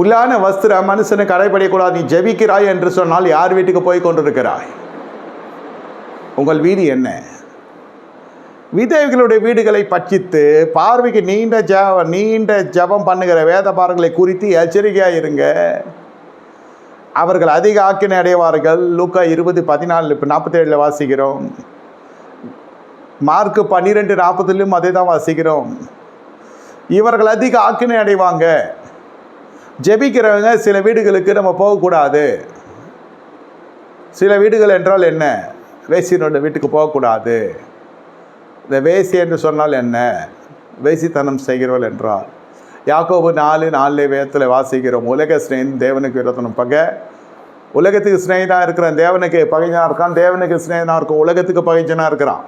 உள்ளான வஸ்திர மனுஷனை கடைபிடிக்கூடாது. நீ ஜெபிக்கிறாய் என்று சொன்னால் யார் வீட்டுக்கு போய் கொண்டிருக்கிறாய்? உங்கள் வீடு என்ன? விதவைகளுடைய வீடுகளை பட்சித்து பார்வைக்கு நீண்ட ஜபம் பண்ணுகிற வேதபாரங்களை குறித்து எச்சரிக்கையாக இருங்க. அவர்கள் அதிக ஆக்கினை அடைவார்கள். லூக்கா 20:14-47 வாசிக்கிறோம். மார்க்கு 12:40 அதே தான் வாசிக்கிறோம். இவர்கள் அதிக ஆக்கினை அடைவாங்க. ஜெபிக்கிறவங்க சில வீடுகளுக்கு நம்ம போகக்கூடாது. சில வீடுகள் என்றால் என்ன? வேசியனோட வீட்டுக்கு போகக்கூடாது. இந்த வேசி என்று சொன்னால் என்ன? வேசித்தனம் செய்கிறவள் என்றால் யாக்கோபு 4:4 வேதத்தில் வாசிக்கிறோம். உலக ஸ்நேகிதன் தேவனுக்கு விரோதம் பகை. உலகத்துக்கு ஸ்நேகிதனாக இருக்கிறான், தேவனுக்கு பகைஞ்சனாக இருக்கான். தேவனுக்கு ஸ்நேகிதனாக இருக்கும், உலகத்துக்கு பகைஞ்சனாக இருக்கிறான்.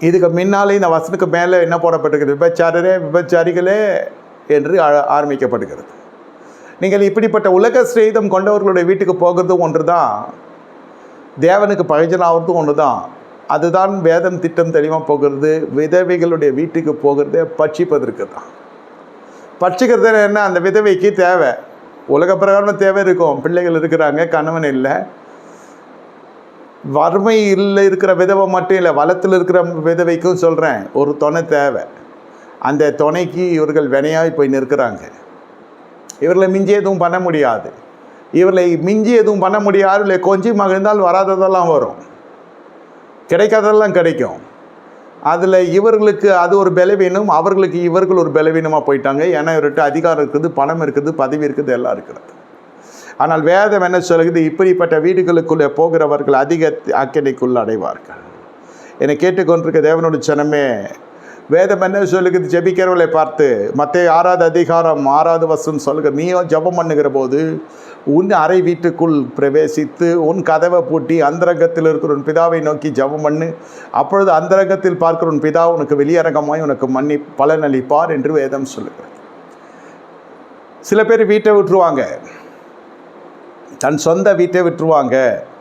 இதுக்கு முன்னாலே இந்த வசனுக்கு மேலே என்ன போடப்பட்டிருக்கிறது? விபச்சாரரே விபச்சாரிகளே என்று ஆரம்பிக்கப்படுகிறது. நீங்கள் இப்படிப்பட்ட உலக ஸ்நேகிதம் கொண்டவர்களுடைய வீட்டுக்கு போகிறதும் ஒன்று தான், தேவனுக்கு பகைஞ்சனாகிறதும் ஒன்று தான். அதுதான் வேதம் திட்டம் தெளிவாக போகிறது. விதவைகளுடைய வீட்டுக்கு போகிறதே பட்சிப்பதற்கு தான். பட்சிக்கிறது என்ன? அந்த விதவைக்கு தேவை, உலக பிரகாரம் தேவை இருக்கும். பிள்ளைகள் இருக்கிறாங்க, கணவன் இல்லை. வறுமையில் இருக்கிற விதவை மட்டும் இல்லை, வளத்தில் இருக்கிற விதவைக்கும் சொல்கிறேன், ஒரு துணை தேவை. அந்த துணைக்கு இவர்கள் வினையாய் போய் நிற்கிறாங்க. இவர்களை மிஞ்சி எதுவும் பண்ண முடியாது. இவர்களை மிஞ்சி எதுவும் பண்ண முடியாது. இல்லை கொஞ்சம் மகிழ்ந்தால் வராததெல்லாம் வரும், கிடைக்காததெல்லாம் கிடைக்கும். அதில் இவர்களுக்கு அது ஒரு பலவீனம், அவர்களுக்கு இவர்கள் ஒரு பலவீனமாக போயிட்டாங்க. ஏன்னா இவர்கிட்ட அதிகாரம் இருக்குது, பணம் இருக்குது, பதவி இருக்குது, எல்லாம் இருக்கிறது. ஆனால் வேதம் என்ன சொல்லுது? இப்படிப்பட்ட வீடுகளுக்குள்ளே போகிறவர்கள் அதிக அக்கினைக்குள் அடைவார்கள். என்னை கேட்டுக்கொண்டிருக்க தேவனோட ஜனமே, வேதம் என்ன சொல்லுகிறது? ஜெபிக்கிறவர்களை பார்த்து மத்தேயு 6:6 சொல்லுகிறது, நீயோ ஜெபம் பண்ணுகிற போது உன் அறை வீட்டுக்குள் பிரவேசித்து உன் கதவை பூட்டி அந்தரங்கத்தில் இருக்கிற உன் பிதாவை நோக்கி ஜெபம் பண்ணு. அப்பொழுது அந்தரங்கத்தில் பார்க்கிற உன் பிதா உனக்கு வெளியரங்கமாய் உனக்கு பலனளிப்பார் என்று வேதம் சொல்லுகிறது. சில பேர் வீட்டை விட்டுருவாங்க, தன் சொந்த வீட்டை விட்டுருவாங்க.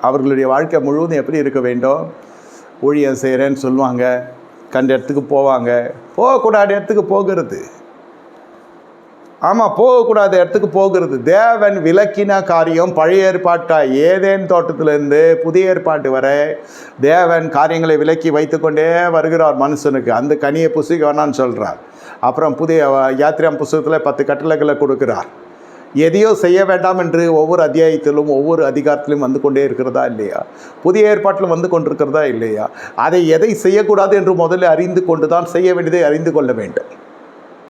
அவர்களுடைய வாழ்க்கை முழுவதும் எப்படி இருக்க வேண்டும்? ஊழியம் செய்கிறேன்னு சொல்லுவாங்க, கண்ட இடத்துக்கு போவாங்க. போகக்கூடாத இடத்துக்கு போகிறது. ஆமாம், போகக்கூடாத இடத்துக்கு போகிறது. தேவன் விலக்கின காரியம் பழைய ஏற்பாட்டாய் ஏதேன் தோட்டத்திலிருந்து புதிய ஏற்பாட்டு வரை தேவன் காரியங்களை விலக்கி வைத்து கொண்டே வருகிறார் மனுஷனுக்கு. அந்த கனியை புசிக்க வேணான்னு சொல்கிறார். அப்புறம் புதிய யாத்திராம் புஸ்தகத்தில் 10 கட்டளைகளை கொடுக்கிறார். எதையோ செய்ய வேண்டாம் என்று ஒவ்வொரு அத்தியாயத்திலும் ஒவ்வொரு அதிகாரத்திலும் வந்து கொண்டே இருக்கிறதா இல்லையா? புதிய ஏற்பாட்டிலும் வந்து கொண்டிருக்கிறதா இல்லையா? எதை செய்யக்கூடாது என்று முதலில் அறிந்து கொண்டு தான் செய்ய வேண்டியதை அறிந்து கொள்ள வேண்டும்.